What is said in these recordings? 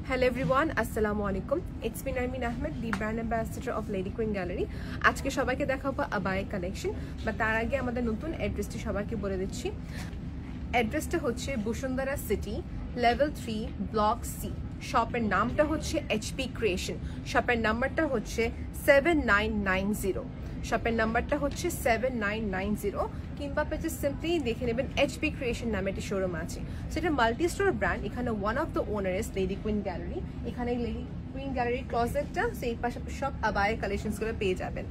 Hello everyone, Assalamu alaikum. It's me Narmin Ahmed, the brand ambassador of Lady Queen Gallery. আজকে সবাইকে দেখাবো abaya collection, বা তার আগে আমাদের নতুন অ্যাড্রেসটি সবাইকে বলে দিচ্ছি। অ্যাড্রেসটা হচ্ছে Bashundhara city, level 3, block C. শপের নামটা হচ্ছে HP ক্রিয়েশন। শপের নাম্বারটা হচ্ছে 7990। শপের নাম্বারটা হচ্ছে 7990, কিংবা পেজে সিম্পলি দেখে নেবেন HP ক্রিয়েশন নামে একটি শোরুম আছে। সেটা মাল্টি স্টোর ব্র্যান্ড। এখানে one of the owner is lady queen gallery. এখানে লেডি কুইন গ্যালারির ক্লোজেটটা, সেই পাশাপাশি সব আবায়া কালেকশনসগুলো পেয়ে যাবেন।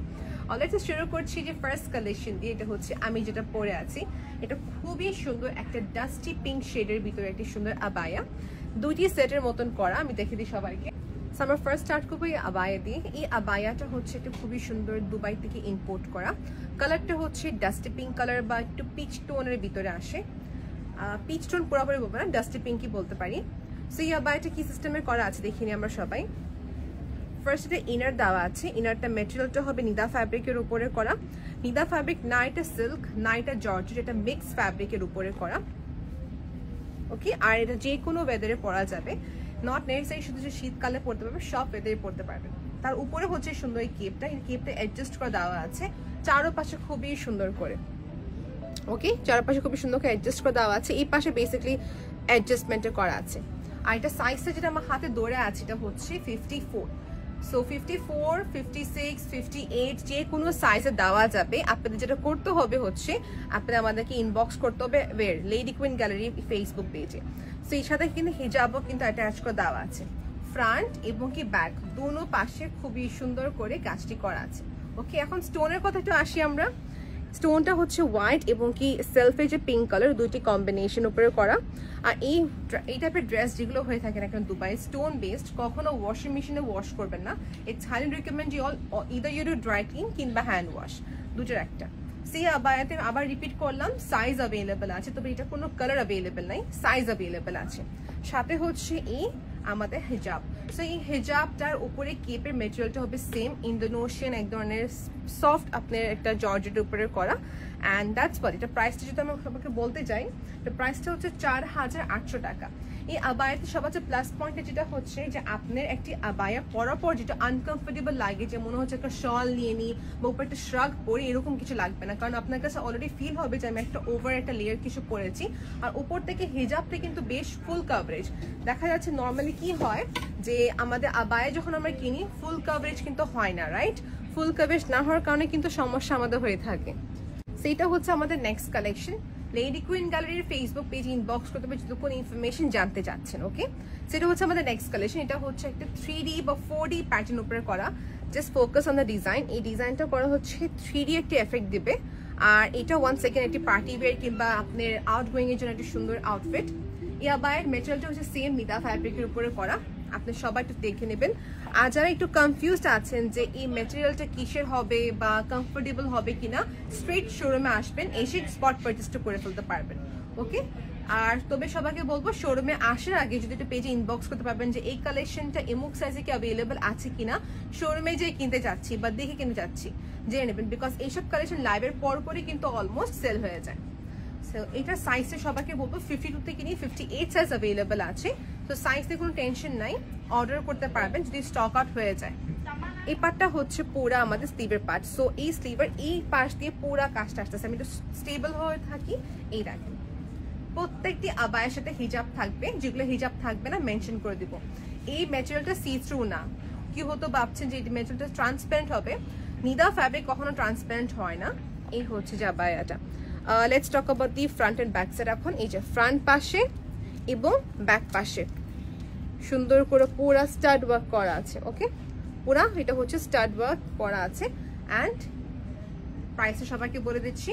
অলরেডি শুরু করছি যে ফার্স্ট কালেকশন দিয়ে। এটা হচ্ছে আমি যেটা পরে আছি, এটা খুবই সুন্দর একটা ডাস্টি পিঙ্ক শেডের ভিতরে একটি সুন্দর আবায়া, দুইটি সেটের মতন করা। আমি দেখে দিই সবাইকে। আমরা ফার্স্ট স্টার্ট করবো এই আবায়া দিয়ে। এই আবায়াটা হচ্ছে একটা খুবই সুন্দর দুবাই থেকে ইম্পোর্ট করা। কালারটা হচ্ছে ডাস্টি পিঙ্ক কালার বা একটু পিচ টোনের ভিতরে আসে। পিচ টোন পুরোপুরি বলবো না, ডাস্টি পিঙ্কই বলতে পারি। সো এই আবায়াটা কি সিস্টেমে করা আছে দেখিনি আমরা সবাই। ফার্স্ট এটা ইনার দেওয়া আছে। ইনারটা মেটেরিয়ালটা হবে নিদা ফ্যাব্রিকের উপরে করা। নিদা ফ্যাব্রিক না এটা সিল্ক, না এটা জর্জেট, এটা মিক্স ফ্যাব্রিকের উপরে করা। ওকে, আর এটা যে কোনো ওয়েদারে পরা যাবে, নট নেসেসারি শুধু যে শীতকালে পরতে পারবে, সব ওয়েদারে পরতে পারবেন। তার উপরে হচ্ছে সুন্দর এই কেপটা। এই কেপটা অ্যাডজাস্ট করে দেওয়া আছে চারোপাশে খুবই সুন্দর করে। ওকে, চারপাশে খুবই সুন্দর করে অ্যাডজাস্ট করে দেওয়া আছে। এই পাশে বেসিক্যালি অ্যাডজাস্টমেন্টে করা আছে। আর এটা সাইজটা যেটা আমার হাতে ধরে আছে, এটা হচ্ছে 54। সো 54, 56, 58 যে কোনো সাইজে দেওয়া যাবে। আপনাদের যেটা করতে হবে হচ্ছে আপনাদের আমাদেরকে ইনবক্স করতে হবে ওয়ের লেডি কুইন গ্যালারি ফেসবুক পেজে। সো এর সাথে কিন্তু হিজাবও কিন্তু অ্যাটাচ করে দেওয়া আছে। ফ্রন্ট এবং কি ব্যাক দুনো পাশে খুবই সুন্দর করে কাজটি করা আছে। ওকে, এখন স্টোনের কথা একটু আসি আমরা। স্টোনটা হচ্ছে হোয়াইট এবং কি সেলফে যে পিঙ্ক কালার, দুইটি কম্বিনেশন উপরে করা। আর এই টাইপের ড্রেস যেগুলো হয়ে থাকে না কেন দুবাই, স্টোন বেসড, কখনো ওয়াশিং মেশিনে ওয়াশ করবেন না। It's highly recommend you all either you do dry clean কিংবা হ্যান্ড ওয়াশ, দুটোর একটা। সেই আবায়াতে আবার রিপিট করলাম, সাইজ অ্যাভেলেবেল আছে, তবে এটা কোনো কালার অ্যাভেলেবেল নাই, সাইজ অ্যাভেলেবেল আছে। সাথে হচ্ছে এই আমাদের হিজাব। সো এই হিজাবটার উপরে কেপের মেটেরিয়ালটা হবে সেম ইন্দোনেশিয়ান এক ধরনের সফট আপনার একটা জর্জেটের উপরে করা। And that's what. এটা প্রাইসটা যদি আমি সবাইকে বলতে যাই, তো প্রাইসটা হচ্ছে 4800 টাকা। এই আবায়াতে সবচেয়ে প্লাস পয়েন্টটা যেটা হচ্ছে যে আপনার একটি আবায়া পরার পর যেটা আনকমফোর্টেবল লাগে, যে মনে হচ্ছে একটা শল নিয়ে নিই বা উপর একটা শ্রাগ পরে, এরকম কিছু লাগবে না। কারণ আপনার কাছে অলরেডি ফিল হবে যে আমি একটা ওভার একটা লেয়ার কিছু পরেছি। আর উপর থেকে হিজাবটা কিন্তু বেশ ফুল কাভারেজ। দেখা যাচ্ছে নর্মালি কি হয় যে আমাদের আবায়া যখন আমরা কিনি ফুল কাভারেজ কিন্তু হয় না, রাইট? ফুল কাভারেজ না হওয়ার কারণে কিন্তু সমস্যা আমাদের হয়ে থাকে। সেইটা হচ্ছে আমাদের নেক্সট কালেকশন। লেডি কুইন গ্যালারির ফেসবুক পেজ ইনবক্স করতে হবে যদি কোনো ইনফরমেশন জানতে চাচ্ছেন। ওকে, সেটা হচ্ছে আমাদের নেক্সট কালেকশন। এটা হচ্ছে একটা 3D বা 4D প্যাটার্ন উপরে করা। Just focus on the design. এই ডিজাইনটা করা হচ্ছে 3D একটি এফেক্ট দিবে। আর এটা 1 সেকেন্ড একটি পার্টি ওয়্যার কিংবা আপনার আউটগোয়িং এর জন্য একটি সুন্দর আউটফিট। এই আবায়ার মেটেরিয়ালটা হচ্ছে সেম নিদা ফ্যাব্রিকের উপরে করা। আপনি সবাই একটু দেখে নেবেন। আর যারা একটু কনফিউজড আছেন যে এই মেটেরিয়ালটা কিসের হবে বা কমফোর্টেবল হবে কিনা, স্ট্রেট শোরুমে আসবেন, এসে স্পট পারচেসটা করে ফেলতে পারবেন। ওকে, আর তবে সবাইকে বলবো শোরুমে আসার আগে যদি একটু পেজে ইনবক্স করতে পারবেন যে এই কালেকশনটা এমুক সাইজে কি অ্যাভেলেবল আছে কিনা, শোরুমে যে কিনতে যাচ্ছি বা দেখে কিনতে যাচ্ছি জেনে নেবেন। বিকজ এইসব কালেকশন লাইভের পরপরই কিন্তু অলমোস্ট সেল হয়ে যায়। সো এটার সাইজে সবাইকে বলবো 52 থেকে নিয়ে 58 সাইজ অ্যাভেলেবেল আছে। তো সাইজে কোনো টেনশন নাই, অর্ডার করতে পারবেন যদি স্টক আউট হয়ে যায়। এই পার্টটা হচ্ছে পুরা আমাদের স্লিভের পার্ট। সো এই স্লিভের এই পাশ দিয়ে পুরা কাজটা আসতেছে। আমি একটু স্টেবল হয়ে থাকি। এই দেখেন, প্রত্যেকটি আবায়ের সাথে হিজাব থাকবে, যেগুলো হিজাব থাকবে না মেনশন করে দিব। এই ম্যাটেরিয়ালটা সি থ্রু না। কি হতো ভাবছেন যে এই ম্যাটেরিয়ালটা ট্রান্সপারেন্ট হবে, নিদা ফ্যাব্রিক কখনো ট্রান্সপারেন্ট হয় না। এই হচ্ছে যে আবায়াটা। Let's talk about the front and back side. এখন এই যে ফ্রন্ট পাশে এবং ব্যাক পাশে সুন্দর করে পুরা স্টাড ওয়ার্ক করা আছে। ওকে, পুরা এটা হচ্ছে স্টাড ওয়ার্ক করা আছে। অ্যান্ড প্রাইসটা সবাইকে বলে দিচ্ছি,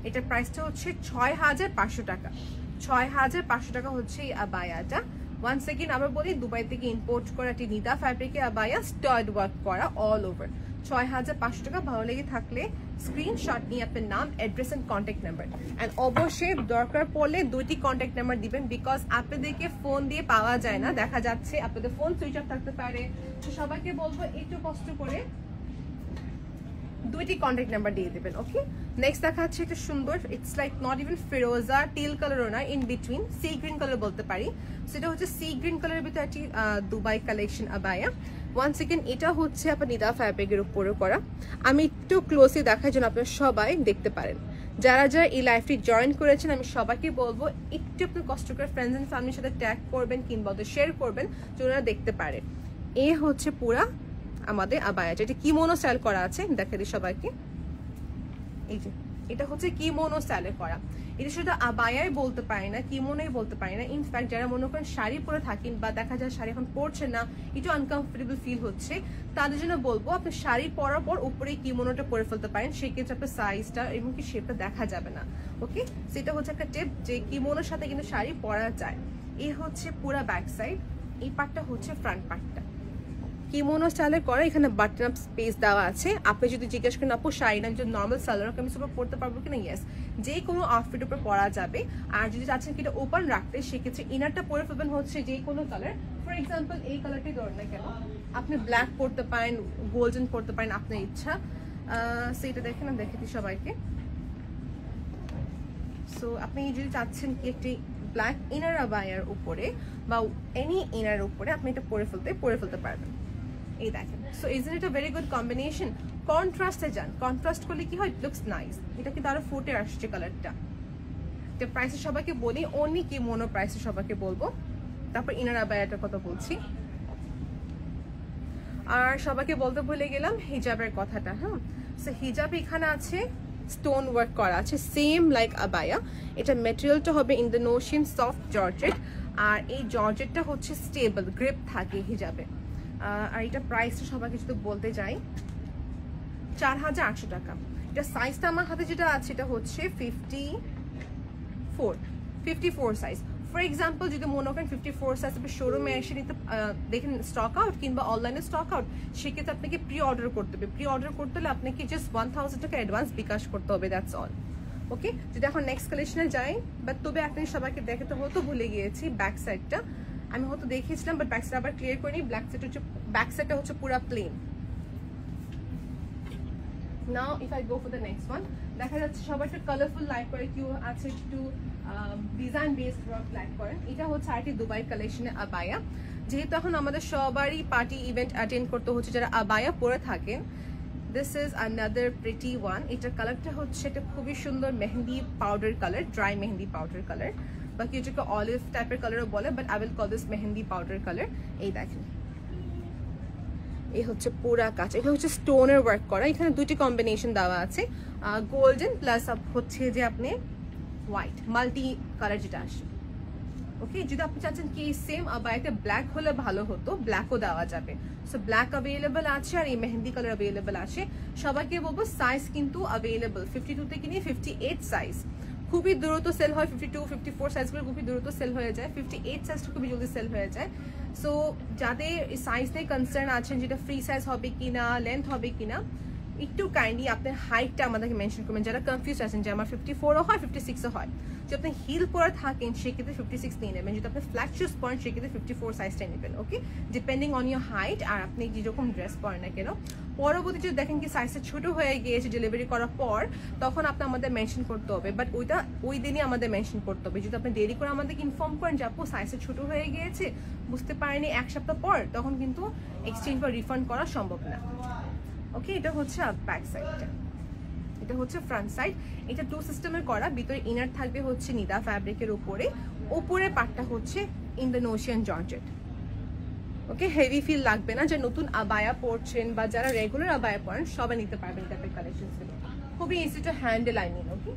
এটার প্রাইসটা হচ্ছে 6500 টাকা। 6500 টাকা হচ্ছে এই আবায়াটা। ওয়ান সেকেন্ড আবার বলি, দুবাই থেকে ইম্পোর্ট করা একটি নিদা ফ্যাব্রিকে আবায়া, স্টাড ওয়ার্ক করা অল ওভার। 6500 টাকা। ভালো লেগে থাকলে স্ক্রিনশট নিয়ে আপনার নাম, address and contact number, and অবশ্যই দরকার পড়লে 2টি কন্ট্যাক্ট নাম্বার দিবেন। বিকজ আপনাদেরকে ফোন দিয়ে পাওয়া যায় না, দেখা যাচ্ছে আপনাদের ফোন সুইচ অফ থাকতে পারে। তো সবাইকে বলবো একটু কষ্ট করে দুইটি কন্ট্যাক্ট নাম্বার দিয়ে দেবেন। ওকে, নেক্সট দেখাচ্ছে একটা সুন্দর, ইটস লাইক নট ইভেন ফিরোজা, টিল কালারও না, in between sea green colour বলতে পারি। সেটা হচ্ছে সি গ্রিন কালারের ভিতরে একটি দুবাই কালেকশন আবায়া। ওয়ান্স এগেন এটা হচ্ছে আপনার নিদা ফ্যাব্রিকের উপরে করা। আমি একটু ক্লোজলি দেখাই যেন আপনারা সবাই দেখতে পারেন। যারা যারা এই লাইভটি জয়েন করেছেন আমি সবাইকে বলবো একটু আপনি কষ্ট করে ফ্রেন্ডস অ্যান্ড ফ্যামিলির সাথে ট্যাগ করবেন কিংবা ওদের শেয়ার করবেন যেন ওরা দেখতে পারে। এ হচ্ছে পুরা আমাদের আবায়াটা, এটা কিমোনো স্টাইল করা আছে, দেখা দিই সবাইকে। এই যে এটা হচ্ছে কিমোনো স্টাইলে করা। এটা শুধু আবায়াই বলতে পারি না, কিমোনোই বলতে পারি না। ইনফ্যাক্ট যারা মনে করেন শাড়ি পরে থাকেন বা দেখা যায় শাড়ি এখন পরছেন না, একটু আনকমফোর্টেবল ফিল হচ্ছে, তাদের জন্য বলবো আপনি শাড়ি পরার পর উপরে কিমোনোটা পরে ফেলতে পারেন, সেক্ষেত্রে আপনার সাইজটা এবং কি শেপটা দেখা যাবে না। ওকে, সেটা হচ্ছে একটা টিপ যে কিমোনোর সাথে কিন্তু শাড়ি পরা যায়। এই হচ্ছে পুরা ব্যাক সাইড, এই পার্টটা হচ্ছে ফ্রন্ট পার্টটা কিমোনো স্টাইলের করা। এখানে বাটন আপ স্পেস দেওয়া আছে। আপনি যদি জিজ্ঞেস করেন আপু শাড়ি না যদি নর্মাল সালোয়ার কামিজ উপর পরতে পারবো কিনা, ইয়েস, যে কোনো আউটফিট উপর পরা যাবে। আর যদি চাচ্ছেন কি এটা ওপেন রাখতে, সেক্ষেত্রে ইনারটা পরে ফেলবেন হচ্ছে যে কোনো কালার। ফর এক্সাম্পল এই কালারটি ধরেন না কেন, আপনি ব্ল্যাক পরতে পারেন, গোল্ডেন পরতে পারেন, আপনার ইচ্ছা। সেটা দেখেন, আমি দেখে দিই সবাইকে। সো আপনি যদি চাচ্ছেন কি একটি ব্ল্যাক ইনার আবায়ার উপরে বা এনি ইনার উপরে আপনি এটা পরে ফেলতে পারবেন। এই দেখেন, so isn't it a very good combination. কন্ট্রাস্টে যান, কন্ট্রাস্ট করলে কি হয়, ইট লুকস নাইস। এটা কিন্তু আরো ফুটে আসছে কালারটা। তো প্রাইসে সবাইকে বলি, অনলি কিমোনো প্রাইসে সবাইকে বলবো, তারপর ইনার আবায়াটার কথা বলছি। আর সবাইকে বলতে ভুলে গেলাম হিজাবের কথাটা। হ্যাঁ, সো হিজাব এখানে আছে, স্টোন ওয়ার্ক করা আছে সেম লাইক আবায়া। এটা ম্যাটেরিয়ালটা হবে ইন্দোনেশিয়ান সফট জর্জেট, আর এই জর্জেটটা হচ্ছে স্টেবল, গ্রিপ থাকে হিজাবে। আর এটা প্রাইসটা সবাইকে যদি বলতে যাই 4800 টাকা। এটা সাইজটা আমার হাতে যেটা আছে এটা হচ্ছে 54 সাইজ। ফর এক্সাম্পল যদি মনে করেন 54 সাইজ আপনি শোরুমে এসে নিতে দেখেন স্টক আউট কিংবা অনলাইনে স্টক আউট, সেক্ষেত্রে আপনাকে প্রি অর্ডার করতে হবে। প্রি অর্ডার করতে হলে আপনাকে জাস্ট 1000 টাকা অ্যাডভান্স বিকাশ করতে হবে, দ্যাটস অল। ওকে, যদি এখন নেক্সট কালেকশনে যাই, বাট তবে আপনি সবাইকে দেখাতে হয়তো ভুলে গিয়েছি ব্যাক সাইডটা। আমি হয়তো দেখিয়েছিলাম বাট ব্যাক সাইড আবার ক্লিয়ার করিনি। ব্যাক সাইডটা হচ্ছে পুরো plain. Now if I go for the next one, দেখা যাচ্ছে সবাই একটু কালারফুল লাইক করে, কেউ আছে একটু ডিজাইন বেসড ওয়ার্ক লাইক করেন। এটা হচ্ছে আরেকটি দুবাই কালেকশনের আবায়া। যেহেতু এখন আমাদের সবারই পার্টি ইভেন্ট অ্যাটেন্ড করতে হচ্ছে যারা আবায়া পরে থাকেন, this is another pretty one. এটার কালারটা হচ্ছে এটা খুবই সুন্দর mehndi powder colour, dry mehndi powder colour, বা কেউ যেটা অলিভ টাইপের কালারও বলে, but I will call this mehndi powder colour. এই দেখেন, এই হচ্ছে পুরা কাজ। এটা হচ্ছে স্টোনের ওয়ার্ক করা। এখানে দুটি কম্বিনেশন দেওয়া আছে, গোল্ডেন প্লাস হচ্ছে যে আপনি হোয়াইট, মাল্টি কালার যেটা আসে। ওকে, যদি আপনি চাচ্ছেন কি সেম আবায়াতে ব্ল্যাক হলে ভালো হতো, ব্ল্যাকও দেওয়া যাবে। সো ব্ল্যাক অ্যাভেলেবল আছে আর এই মেহেন্দি কালার অ্যাভেলেবল আছে। সবাইকে বলবো সাইজ কিন্তু অ্যাভেলেবল 52 থেকে নিয়ে 58 সাইজ। খুবই দ্রুত সেল হয়, 52, 54 সাইজগুলো খুবই দ্রুত সেল হয়ে যায়, 58 সাইজটা খুবই জলদি সেল হয়ে যায়। সো যাদের সাইজ নিয়ে কনসার্ন আছেন, যেটা ফ্রি সাইজ হবে কিনা, লেন্থ হবে কিনা, একটু কাইন্ডলি আপনার হাইটটা আমাদেরকে মেনশন করবেন। যারা কনফিউজ আছেন যে আমার 54ও হয় 56ও হয়, যদি আপনি হিল পরে থাকেন সেক্ষেত্রে 56 নিয়ে নেবেন, যদি আপনি ফ্ল্যাট শুজ পরেন সেক্ষেত্রে 54 সাইজটাই নেবেন। ওকে, ডিপেন্ডিং অন ইউর হাইট আর আপনি যেরকম ড্রেস পরেন না কেন। পরবর্তী যদি দেখেন কি সাইজটা ছোট হয়ে গিয়েছে ডেলিভারি করার পর, তখন আপনি আমাদের মেনশন করতে হবে, বাট ওইটা ওই দিনই আমাদের মেনশন করতে হবে। যদি আপনি দেরি করে আমাদেরকে ইনফর্ম করেন যে আপু সাইজটা ছোট হয়ে গিয়েছে, বুঝতে পারেনি 1 সপ্তাহ পর, তখন কিন্তু এক্সচেঞ্জ বা রিফান্ড করা সম্ভব না। ওকে, এটা হচ্ছে ব্যাক সাইডটা, এটা হচ্ছে ফ্রন্ট সাইড। এটা 2 সিস্টেমের করা, ভিতরে ইনার থাকবে হচ্ছে নিদা ফ্যাব্রিকের উপরে, উপরে পাটটা হচ্ছে ইন্দোনেশিয়ান জর্জেট। ওকে, হেভি ফিল লাগবে না। যে নতুন আবায়া পরছেন বা যারা রেগুলার আবায়া পরেন সবাই নিতে পারবেন টাইপের কালেকশনসগুলো, খুবই easy to handle. I mean okay,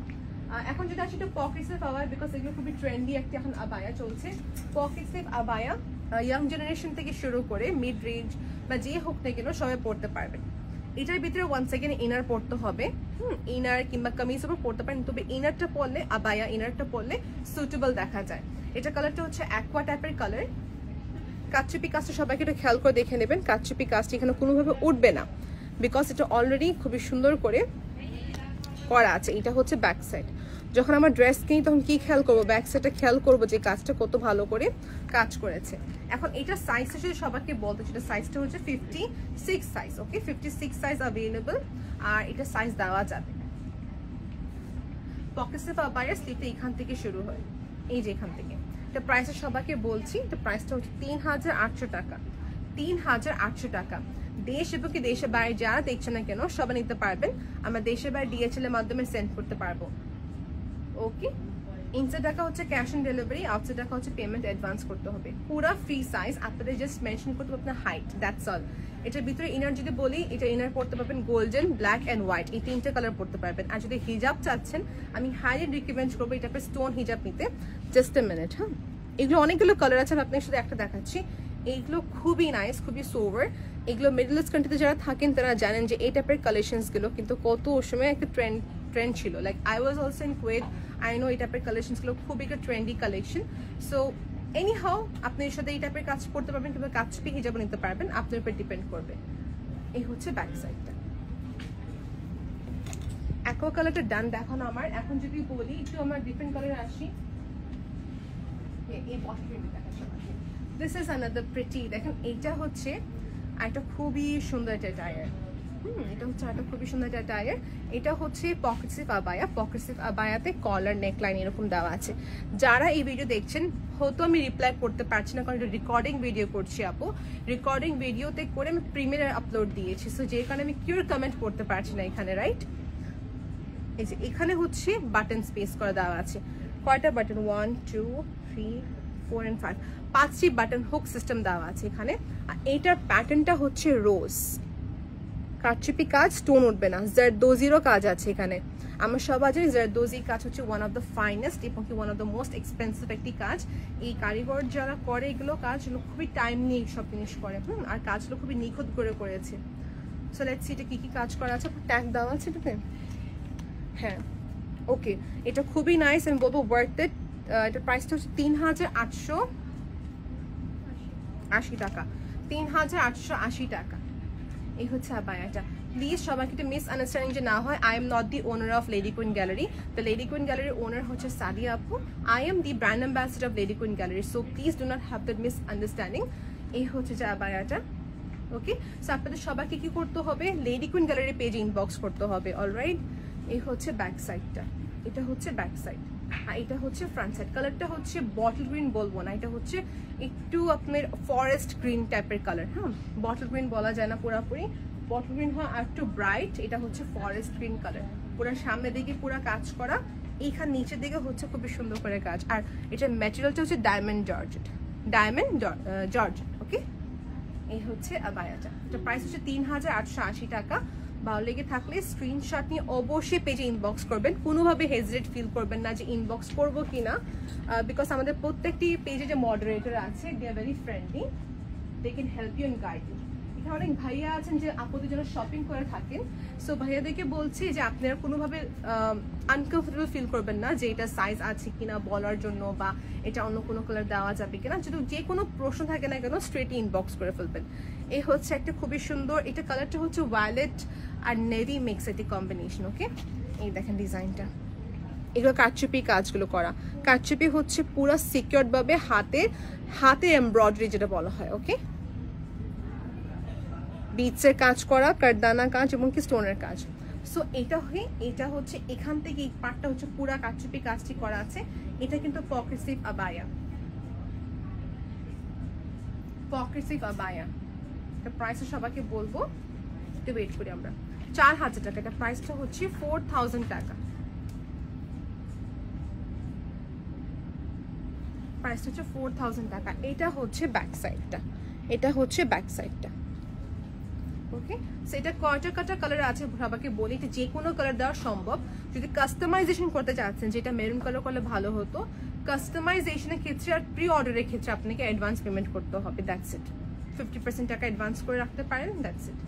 এখন যেটা আসলে একটু পকেট স্লিভ আবায়া, বিকজ এগুলো খুবই ট্রেন্ডি একটা এখন আবায়া চলছে। Pocket sleeve abaya young generation থেকে শুরু করে মিড রেঞ্জ বা যে হোক না কেন সবাই পড়তে পারবেন। এটার ভিতরে ওয়ান্স এগেন ইনার পড়তে হবে, ইনার কিংবা কামিজ উপর পড়তে পারেন, তবে ইনারটা পরলে আবায়া ইনারটা পরলে সুটেবল দেখা যায়। এটা কালারটা হচ্ছে অ্যাকোয়া টাইপের কালার। কাচচুপি কাজটা সবাইকে একটু খেয়াল করে দেখে নেবেন, কাচচুপি কাজটা এখানে কোনোভাবে উঠবে না, বিকজ এটা অলরেডি খুবই সুন্দর করে করা আছে। এটা হচ্ছে ব্যাক সাইড। যখন আমার ড্রেস কিনি তখন কি খেয়াল করবো, ব্যাক সাইডটা খেয়াল করবো যে কাজটা কত ভালো করে কাজ করেছে। এখন এটা সাইজটা যদি সবাইকে বলতে, সেটা সাইজটা হচ্ছে 56 সাইজ। ওকে, 56 সাইজ অ্যাভেলেবল, আর এটা সাইজ দেওয়া যাবে। পকেট স্লিপ আবায়ার স্লিপটা এখান থেকে শুরু হয়, এই যে এখান থেকে। এটা প্রাইসটা সবাইকে বলছি, এটা প্রাইসটা হচ্ছে 3800 টাকা। 3800 টাকা। দেশ এবং কি দেশের বাইরে যারা দেখছে না কেন সবাই নিতে পারবেন। আমরা দেশের বাইরে DHL এর মাধ্যমে সেন্ড করতে পারবো। ওকে, ইনসাইড টাকা হচ্ছে ক্যাশ অন ডেলিভারি, আউটসাইড টাকা হচ্ছে পেমেন্ট অ্যাডভান্স করতে হবে। পুরো ফ্রি সাইজ, আপনাদের জাস্ট মেনশন করতে হবে আপনার হাইট, দ্যাটস অল। এটার ভিতরে ইনার যদি বলি, এটা ইনার পড়তে পারবেন গোল্ডেন, ব্ল্যাক অ্যান্ড হোয়াইট, এই 3টে কালার পড়তে পারবেন। আর যদি হিজাব চাচ্ছেন, আমি হাইলি রিকমেন্ড করবো এটা স্টোন হিজাব নিতে। জাস্ট এ মিনিট, হ্যাঁ, এগুলো অনেকগুলো কালার আছে, আমি আপনার সাথে একটা দেখাচ্ছি। এইগুলো খুবই নাইস, খুবই সোভার। এগুলো মিডল ইস্ট কান্ট্রিতে যারা থাকেন তারা জানেন যে এই টাইপের কালেকশনসগুলো কিন্তু কত সময় একটা ট্রেন্ড ছিল। Like I was also in KUET, I know এই টাইপের কালেকশনসগুলো খুবই একটা trendy collection. So any how আপনি এর সাথে এই টাইপের কাজ করতে পারবেন কিংবা কাচপি হিজাব নিতে পারবেন, আপনার উপর ডিপেন্ড করবে। এই হচ্ছে ব্যাক সাইডটা। অ্যাকোয়া কালারটা ডান দেখানো আমার। এখন যদি বলি একটু আমার ডিফারেন্ট কালারে আসি, এই বটলটা দেখা সবাইকে। দিস ইজ অ্যানাদার প্রিটি, দেখেন এইটা হচ্ছে একটা খুবই সুন্দর একটা টায়ার। এটা হচ্ছে একটা খুবই সুন্দর একটা টায়ার। এটা হচ্ছে পকেট স্লিপ আবায়া। পকেট স্লিপ আবায়াতে কলার নেকলাইন এরকম দেওয়া আছে। যারা এই ভিডিও দেখছেন, হয়তো আমি রিপ্লাই করতে পারছি না কারণ এটা রেকর্ডিং ভিডিও করছি আপু। রেকর্ডিং ভিডিওতে করে আমি প্রিমিয়ার আপলোড দিয়েছি, সো যে কারণে আমি কিউর কমেন্ট করতে পারছি না এখানে, রাইট? এই যে এখানে হচ্ছে বাটন স্পেস করে দেওয়া আছে। কয়টা বাটন? 1 2 3 4 and 5, 5টি বাটন হুক সিস্টেম দেওয়া আছে এখানে। আর এইটার প্যাটার্নটা হচ্ছে রোজ কারচুপি কাজ, স্টোন উঠবে না। জারদোজিরও কাজ আছে এখানে। আমরা সবাই জানি জারদোজি কাজ হচ্ছে ওয়ান অফ দ্য ফাইনেস্ট এবং কি one of the most expensive একটি কাজ। এই কারিগর যারা করে এগুলো কাজগুলো খুবই টাইম নিয়ে সব জিনিস করে, আর কাজগুলো খুবই নিখুঁত করে করেছে। সো লেটস সি এটা কি কি কাজ করা আছে। ট্যাগ দেওয়া আছে এটাতে, হ্যাঁ। ওকে, এটা খুবই নাইস, আমি বলবো ওয়ার্থ ইট। এটার প্রাইসটা হচ্ছে 3880 টাকা। 3880 টাকা। এই হচ্ছে আবায়াটা। প্লিজ সবাইকে একটু মিস আন্ডারস্ট্যান্ডিং যে না হয়, I am not the owner of lady queen gallery. The lady queen গ্যালারির ওনার হচ্ছে সাদিয়া আপু। I am the brand ambassador of lady queen gallery. So please do not have that miss understanding. এই হচ্ছে যে আবায়াটা। ওকে, so আপনাদের সবাইকে কি করতে হবে, লেডি কুইন গ্যালারি পেজে ইনবক্স করতে হবে। অলরাইট, এই হচ্ছে ব্যাক সাইডটা, এটা হচ্ছে ব্যাক সাইড, আর এটা হচ্ছে ফ্রন্ট সাইড। কালারটা হচ্ছে বটল গ্রিন বলবো না, এটা হচ্ছে একটু আপনার ফরেস্ট গ্রিন টাইপের কালার। হ্যাঁ, বটল গ্রিন বলা যায় না পুরাপুরি, বটল গ্রিন হয় আর একটু ব্রাইট। এটা হচ্ছে ফরেস্ট গ্রিন কালার, পুরো সামনের দিকে পুরো কাজ করা, এইখান নিচের দিকে হচ্ছে খুবই সুন্দর করে কাজ। আর এটার ম্যাটেরিয়ালটা হচ্ছে ডায়মন্ড জর্জেট, ডায়মন্ড জর্জেট। ওকে, এই হচ্ছে আবায়াটা। এটা প্রাইস হচ্ছে 3880 টাকা। ভালো লেগে থাকলে স্ক্রিনশট নিয়ে অবশ্যই পেজে ইনবক্স করবেন। কোনোভাবে হেজিটেট ফিল করবেন না যে ইনবক্স করবো কিনা, বিকজ আমাদের প্রত্যেকটি পেজে যে মডারেটর আছে, they are very friendly, they can help you and guide you. এখানে অনেক ভাইয়া আছেন যে আপুদের জন্য শপিং করে থাকেন। সো ভাইয়াদেরকে বলছি যে আপনারা কোনোভাবে আনকমফোর্টেবল ফিল করবেন না যে এটা সাইজ আছে কিনা বলার জন্য, বা এটা অন্য কোনো কালার দেওয়া যাবে কিনা। যদি যে কোনো প্রশ্ন থাকে না কেন, স্ট্রেট ইনবক্স করে ফেলবেন। এই হচ্ছে একটা খুবই সুন্দর, এটা কালারটা হচ্ছে ভায়োলেট আর নেভি মিক্স একটি কম্বিনেশন। ওকে, এই দেখেন ডিজাইনটা। এগুলো কারচুপি কাজগুলো করা, কারচুপি হচ্ছে পুরো সিকিউরড ভাবে হাতে এমব্রয়ডারি যেটা বলা হয়। ওকে, বিটসের কাজ করা, কারদানা কাজ এবং কি স্টোনের কাজ। সো এটা হচ্ছে এখান থেকে এই পার্টটা হচ্ছে পুরা কারচুপি কাজটি করা আছে। এটা কিন্তু পকেট স্লিপ আবায়া, পকেট স্লিপ আবায়া। এটা প্রাইসটা সবাইকে বলবো, একটু ওয়েট করি আমরা। 4000 টাকা, এটা প্রাইসটা হচ্ছে 4000 টাকা। প্রাইসটা হচ্ছে 4000 টাকা। এটা হচ্ছে ব্যাক সাইডটা, এটা হচ্ছে ব্যাক সাইডটা। ওকে, সো এটা কয়টা কালার আছে সবাইকে বলি, এটা যে কোনো কালার দেওয়া সম্ভব। যদি কাস্টমাইজেশন করতে চাচ্ছেন, যেটা মেরুন কালার করলে ভালো হতো, কাস্টমাইজেশনের ক্ষেত্রে আর প্রি অর্ডারের ক্ষেত্রে আপনাকে অ্যাডভান্স পেমেন্ট করতে হবে, দ্যাটস ইট। 50% টাকা অ্যাডভান্স করে রাখতে পারেন, দ্যাটস ইট।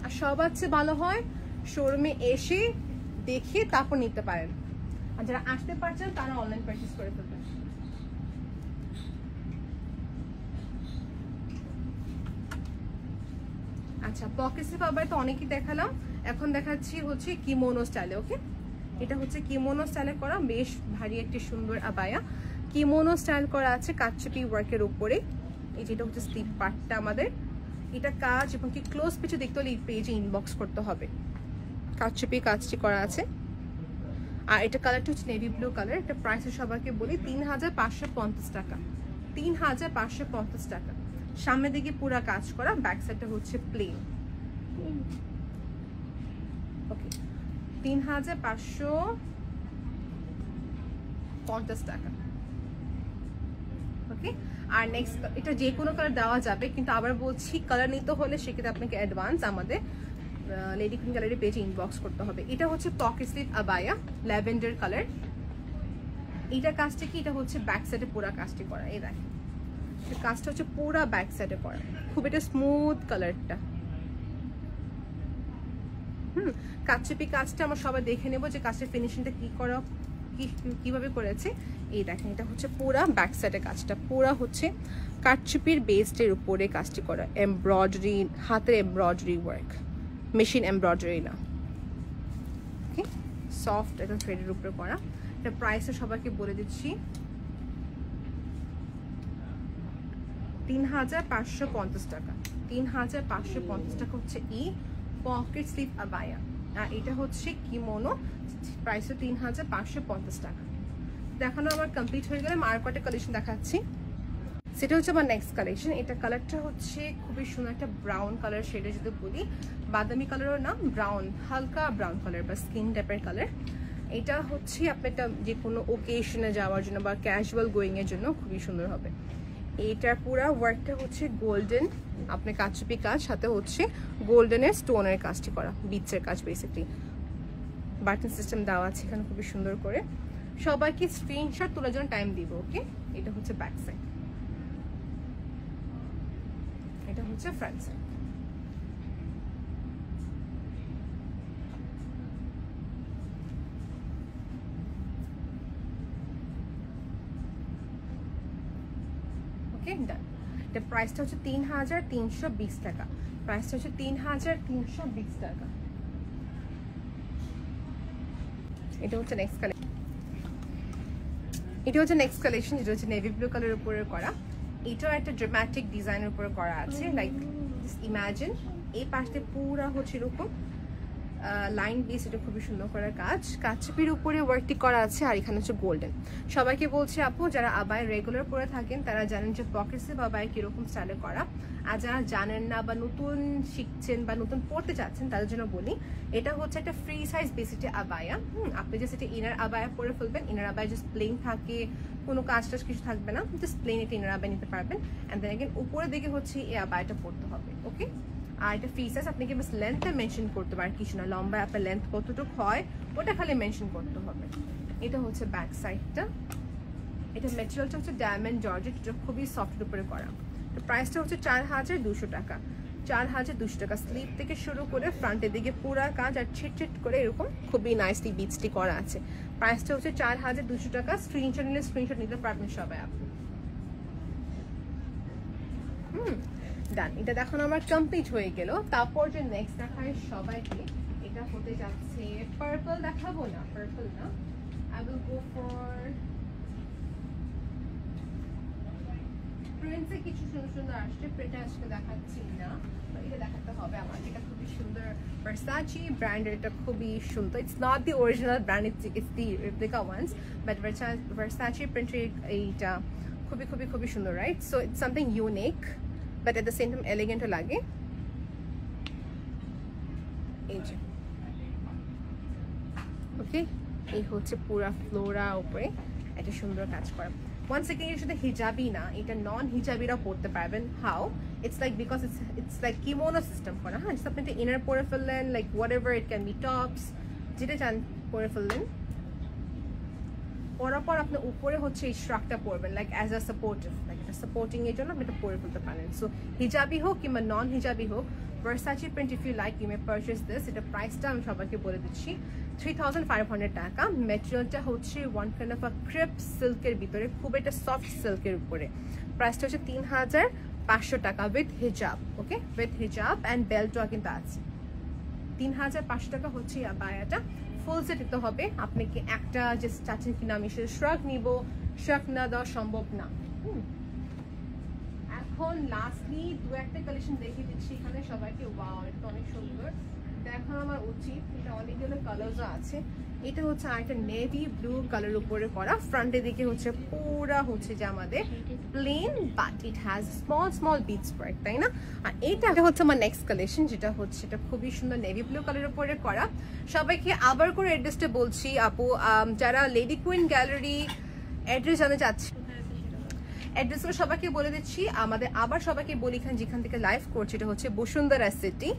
আর সবার চেয়ে ভালো হয় শোরুমে এসে দেখে তারপর নিতে পারেন। আর যারা আসতে পারছেন তারা অনলাইন পারচেজ করে ফেলবেন। আচ্ছা, পকেট স্লিপ আবার তো অনেকই দেখালাম, এখন দেখাচ্ছি হচ্ছে কিমোনো স্টাইলে। ওকে, এটা হচ্ছে কিমোনো স্টাইলে করা, বেশ ভারী একটি সুন্দর আবায়া। কিমোনো স্টাইল করা আছে কাটচুপি ওয়ার্কের উপরে। এই যেটা হচ্ছে স্লিপ পার্টটা আমাদের, এটা কাজ এবং কি ক্লোজ পিছু দেখতে হলে এই পেজে ইনবক্স করতে হবে। কাটচুপি কাজটি করা আছে, আর এটা কালারটা হচ্ছে নেভি ব্লু কালার। এটা প্রাইসে সবাইকে বলি 3550 টাকা, 3550 টাকা। সামনের দিকে পুরা কাজ করা, ব্যাক সাইডটা হচ্ছে প্লেন। ওকে, 3550 টাকা। ওকে, আর নেক্সট এটা যে কোনো কালার দেওয়া যাবে, কিন্তু আবার বলছি কালার নিতে হলে সেক্ষেত্রে আপনাকে অ্যাডভান্স আমাদের লেডি কুইন গ্যালারি পেজে ইনবক্স করতে হবে। এটা হচ্ছে pocket sleeve abaya, lavender colour. এটা কাজটা কি, এটা হচ্ছে ব্যাক সাইডে পুরা কাজটি করা। এই দেখেন কাজটা হচ্ছে পুরা ব্যাক সাইডে করা, খুব এটা স্মুথ কালারটা। কাটচুপি কাজটা আমরা সবাই দেখে নেব যে কাজটার ফিনিশিংটা কি করা, কিভাবে করেছে। এই দেখেন এটা হচ্ছে পুরা ব্যাক সাইডের কাজটা, পুরা হচ্ছে কাটচুপির বেস্টের উপরে কাজটি করা, এমব্রয়ডারি, হাতের এমব্রয়ডারি ওয়ার্ক, মেশিন এমব্রয়ডারি না। ওকে, সফট একটা থ্রেডের উপরে করা। এটা প্রাইসও সবাইকে বলে দিচ্ছি 3550 টাকা। 3550 টাকা হচ্ছে এই পকেট স্লিভ আবায়া, আর এটা হচ্ছে কিমোনো, প্রাইসও 3550 টাকা। দেখানো আমার কমপ্লিট হয়ে গেলে আর কটা কালেকশন দেখাচ্ছি। সেটা হচ্ছে আমার নেক্সট কালেকশন। এটা কালারটা হচ্ছে খুবই সুন্দর একটা ব্রাউন কালার শেডে, যদি বলি বাদামি কালারও না, ব্রাউন, হালকা ব্রাউন কালার বা স্কিন টাইপের কালার। এটা হচ্ছে আপনি একটা যে কোনো ওকেশনে যাওয়ার জন্য বা ক্যাজুয়াল গোয়িং এর জন্য খুবই সুন্দর হবে। এইটার পুরা ওয়ার্কটা হচ্ছে গোল্ডেন, আপনার কাটচুপি কাজ, সাথে হচ্ছে গোল্ডেনের স্টোনের কাজটি করা, বিটসের কাজ বেসিকলি। বাটন সিস্টেম দেওয়া আছে এখানে খুবই সুন্দর করে। সবাইকে স্ক্রিনশট তোলার জন্য টাইম দিব। ওকে, এটা হচ্ছে ব্যাক সাইড, এটা হচ্ছে ফ্রন্ট সাইড। ওকে, ডান। এটা প্রাইসটা হচ্ছে 3320 টাকা, প্রাইসটা হচ্ছে 3320 টাকা। এটা হচ্ছে নেক্সট কালেকশন, এটা হচ্ছে নেক্সট কালেকশন, যেটা হচ্ছে নেভি ব্লু কালারের উপরে করা। এটাও একটা ড্রামাটিক ডিজাইনের উপরে করা আছে, লাইক ইমাজিন এই পাশে পুরা হচ্ছে এরকম লাইন বেস, এটা খুবই সুন্দর করার কাজ, কাটচুপির উপরে ওয়ার্কটি করা আছে, আর এখানে হচ্ছে গোল্ডেন। সবাইকে বলছি আপু যারা আবায় রেগুলার পরে থাকেন তারা জানেন যে পকেট স্লিভ আবায় কিরকম স্টাইলে করা, আর যারা জানেন না বা নতুন শিখছেন বা নতুন পড়তে চাচ্ছেন তাদের জন্য বলি এটা হচ্ছে একটা ফ্রি সাইজ বেসিটি আবায়া। আপনি জাস্ট এটা ইনার আবায়া পরে ফেলবেন, ইনার আবায়া জাস্ট প্লেন থাকে, কোনো কাজ টাজ কিছু থাকবে না, জাস্ট প্লেন এটা ইনার আবায়া নিতে পারবেন। অ্যান্ড দেন এগেন উপরের দিকে হচ্ছে এই আবায়াটা পড়তে হবে। ওকে, আর এটা ফ্রি সাইজ, আপনাকে বাস লেন্থটা মেনশন করতে পারেন, কিছু না, লম্বা আপনার লেন্থ কতটুকু হয় ওটা খালি মেনশন করতে হবে। এটা হচ্ছে ব্যাক সাইডটা, এটা ম্যাটেরিয়ালটা হচ্ছে ডায়মন্ড জর্জেট, এটা খুবই সফটের উপরে করা। তো প্রাইসটা হচ্ছে 4200 টাকা, 4200 টাকা। স্লিভ থেকে শুরু করে ফ্রন্টের দিকে পুরা কাজ আর ছিট করে এরকম খুবই নাইসলি বিটসটি করা আছে। প্রাইসটা হচ্ছে 4200 টাকা। স্ক্রিনশট নিলে স্ক্রিনশট নিতে পারবেন সবাই আপনি। ডান, এটা দেখানো আমার কমপ্লিট হয়ে গেল। তারপর যে নেক্সট দেখায় সবাইকে, এটা হতে যাচ্ছে পার্পল। দেখাবো না, পার্পল না, আই উইল গো ফর প্রিন্টসে কিছু সুন্দর সুন্দর আসছে, প্রিন্ট আজকে দেখাচ্ছি না, এটা দেখাতে হবে আমার। এটা খুবই সুন্দর ভার্সাচি ব্র্যান্ডের, এটা খুবই সুন্দর। It's not the original brand, it's the replica ones, but Versace প্রিন্টের এইটা খুবই খুবই খুবই সুন্দর, right? So it's something unique but at the same time এলিগেন্টও লাগে। এই যে ওকে, এই হচ্ছে পুরা ফ্লোরা উপরে একটা সুন্দর কাজ করা। ওয়ান সেকেন্ড, এর সাথে হিজাবি না, এটা নন হিজাবিরাও পড়তে পারবেন। How? It's like because it's like kimono system করা। হ্যাঁ, আপনি একটা ইনার পরে ফেললেন, like what ever, it can be tops, যেটা চান পরে ফেললেন। পরার পর আপনি উপরে হচ্ছে এই শ্রাকটা পরবেন, like as a supportive, like এটা সাপোর্টিং এর জন্য আপনি এটা পরে ফেলতে পারেন। সো হিজাবি হোক কিংবা নন হিজাবি হোক, Versace print if you like you may purchase this. এটা প্রাইসটা আমি সবাইকে বলে দিচ্ছি 3500 টাকা। ম্যাটেরিয়ালটা হচ্ছে one kind of a crepe সিল্কের ভিতরে, খুব একটা সফট সিল্কের উপরে। প্রাইসটা হচ্ছে 3500 টাকা উইথ হিজাব। ওকে, উইথ হিজাব অ্যান্ড বেল্টও কিন্তু আছে। 3500 টাকা হচ্ছে আবায়াটা। ফুল ফুল সেট নিতে হবে। আপনাকে একটা যে চাচ্ছেন কিনা আমি সে শ্রাগ নিব, শ্রাগ না দেওয়া সম্ভব না। এখন লাস্টলি দু একটা কালেকশন দেখিয়ে দিচ্ছি এখানে সবাইকে। ওয়াও, এটা অনেক সুন্দর, দেখা আমার উচিত। এটা অনেকগুলো কালারসও আছে। এটা হচ্ছে আরেকটা নেভি ব্লু কালার উপরে করা, ফ্রন্টের দিকে হচ্ছে পুরা হচ্ছে যে আমাদের plain, but it has small bits work, তাই না? আর এটা হচ্ছে আমার নেক্সট কালেকশন, যেটা হচ্ছে এটা খুবই সুন্দর নেভি ব্লু কালারের উপরে করা। সবাইকে আবার করে অ্যাড্রেসটা বলছি আপু, যারা লেডি কুইন গ্যালারি অ্যাড্রেস জানতে চাচ্ছে, অ্যাড্রেসগুলো সবাইকে বলে দিচ্ছি। আমাদের আবার সবাইকে বলি যেখান থেকে লাইভ করছে, এটা হচ্ছে Bashundhara city,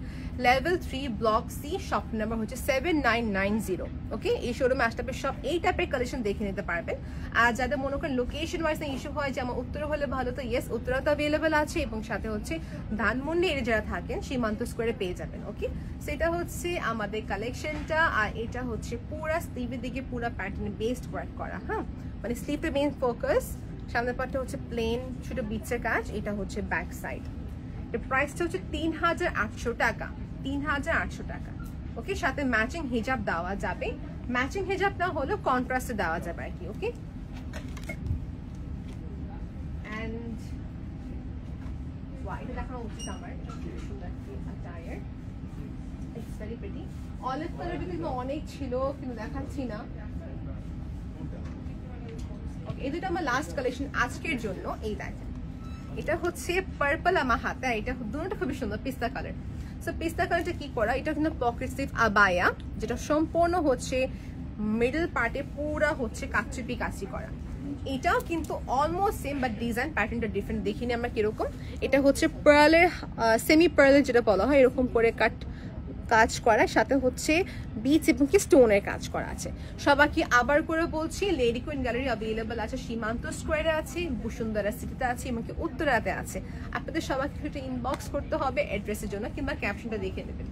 level 3, block C, shop number হচ্ছে 7990। ওকে, এই শোরুমে আসলে সব এই টাইপের কালেকশন দেখে নিতে পারবেন। আর যাদের মনে করেন লোকেশন ওয়াইজ ইস্যু হয় যে আমার উত্তর হলে ভালো, তো ইয়েস, উত্তরা তো অ্যাভেলেবেল আছে, এবং সাথে হচ্ছে ধানমন্ডি এর যারা থাকেন সীমান্ত স্কোয়ারে পেয়ে যাবেন। ওকে, সেটা হচ্ছে আমাদের কালেকশনটা। আর এটা হচ্ছে পুরা স্লিভের দিকে পুরা প্যাটার্ন বেসড ওয়ার্ক করা, হ্যাঁ, মানে স্লিভের মেইন ফোকাস, সামনের পার্টটা হচ্ছে প্লেন ছোট বিটসের কাজ, এটা হচ্ছে ব্যাক সাইড। এর প্রাইসটা হচ্ছে 3800 টাকা, 3800 টাকা। ওকে, সাথে ম্যাচিং হিজাব দেওয়া যাবে, ম্যাচিং হিজাব না হলেও কন্ট্রাস্টে দেওয়া যাবে আর কি। ওকে, এন্ড এটা দেখানো উচিত আমার, সুন্দর একটি attire, it's very pretty. Olive কালারটা কিন্তু অনেক ছিল কিন্তু দেখাচ্ছি না। এই দুটো আমার লাস্ট কালেকশন আজকের জন্য। এই দেখেন, এটা হচ্ছে পার্পল আমার হাতে, এটা দুটোটা খুবই সুন্দর পিস্তা কালার। সো পিস্তা কালারটা কি করা, এটা কিন্তু পকেট স্লিভ আবায়া, যেটা সম্পূর্ণ হচ্ছে মিডল পার্টে পুরা হচ্ছে কাচুপি কাচি করা। এটাও কিন্তু অলমোস্ট সেম, বাট ডিজাইন প্যাটার্নটা ডিফারেন্ট। দেখিনি আমরা কিরকম। এটা হচ্ছে পার্লের, সেমি পার্লের যেটা বলা হয়, এরকম করে কাজ করা, সাথে হচ্ছে বিচ এবং কি স্টোনের কাজ করা আছে। সবাইকে আবার করে বলছি, লেডি কুইন গ্যালারি অ্যাভেলেবল আছে, সীমান্ত স্কোয়ারে আছে, বসুন্ধরা সিটিতে আছে, এবং কি উত্তরাতে আছে। আপনাদের সবাইকে একটা ইনবক্স করতে হবে অ্যাড্রেসের জন্য, কিংবা ক্যাপশনটা দেখে নেবেন।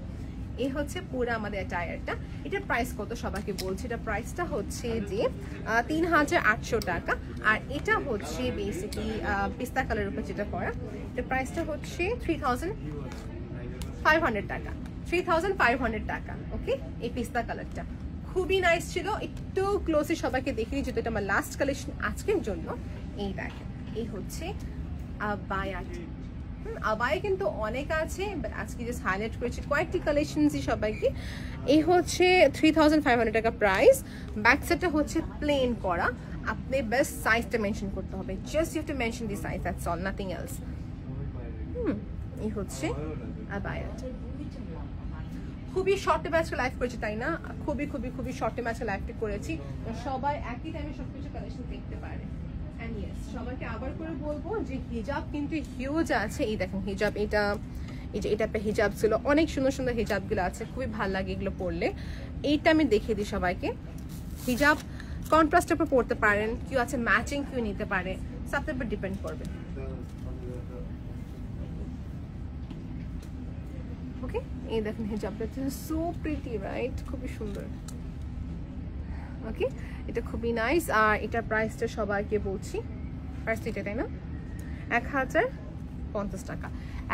এই হচ্ছে পুরো আমাদের টায়ারটা। এটার প্রাইস কত সবাইকে বলছি, এটা প্রাইসটা হচ্ছে যে 3800 টাকা। আর এটা হচ্ছে বেসিকলি পিস্তা কালারের উপর যেটা করা, এটার প্রাইসটা হচ্ছে 3500 টাকা, 3500 টাকা। ওকে, এই পিস্তা কালারটা খুবই নাইস ছিল। একটু ক্লোজে সবাইকে দেখিয়ে, যেহেতু এটা আমার লাস্ট কালেকশন আজকের জন্য। এই দেখেন, এই হচ্ছে আবায়াটি। আবায়া কিন্তু অনেক আছে, বাট আজকে জাস্ট হাইলাইট করেছি কয়েকটি কালেকশনসই সবাইকে। এই হচ্ছে 3500 টাকা প্রাইস। ব্যাক সাইডটা হচ্ছে প্লেন করা, আপনি বেস্ট সাইজটা মেনশন করতে হবে, just you have to mention the size, that's all, nothing else. এই হচ্ছে আবায়াটা। খুবই শর্টে ম্যাচে লাইভ করেছি, তাই না? খুবই খুবই খুবই শর্টে ম্যাচে লাইভটা করেছি, সবাই একই টাইমে সবকিছু কালেকশন দেখতে পারে। এন্ড ইয়েস, সবাইকে আবার করে বলবো যে হিজাব কিন্তু হিউজ আছে। এই দেখেন হিজাব, এটা এই যে এটা হিজাব ছিল, অনেক সুন্দর সুন্দর হিজাবগুলো আছে, খুবই ভালো লাগে এগুলো পরলে। এইটা আমি দেখিয়ে দিই সবাইকে। হিজাব কন্ট্রাস্টের উপর পড়তে পারেন, কেউ আছে ম্যাচিং, কেউ নিতে পারে, আপনার উপর ডিপেন্ড করবে। ওকে, এই দেখেন হিজাবটা সো প্রিটি, রাইট? খুবই সুন্দর। ওকে, এটা খুবই নাইস। আর এটার প্রাইসটা সবাইকে বলছি, প্রাইস এটা, তাই না? 1050 টাকা,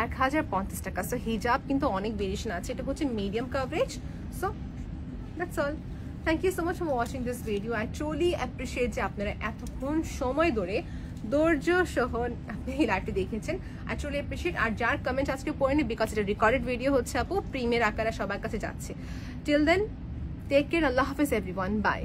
1050 টাকা। সো হিজাব কিন্তু অনেক ভেরিয়েশন আছে, এটা হচ্ছে medium coverage. So that's all. Thank you so much for watching this video. I truly appreciate যে আপনারা এতক্ষণ সময় ধরে ধৈর্য সহ আপনি এই লাইভটি দেখেছেন। I truly appreciate. আর যার কমেন্ট আজকে পড়েনি, বিকজ এটা রেকর্ডেড ভিডিও হচ্ছে আপু, প্রিমিয়ার আকারে সবার কাছে যাচ্ছে। টিল দেন, টেক কেয়ার, আল্লাহ হাফেজ এভরিওয়ান, বাই।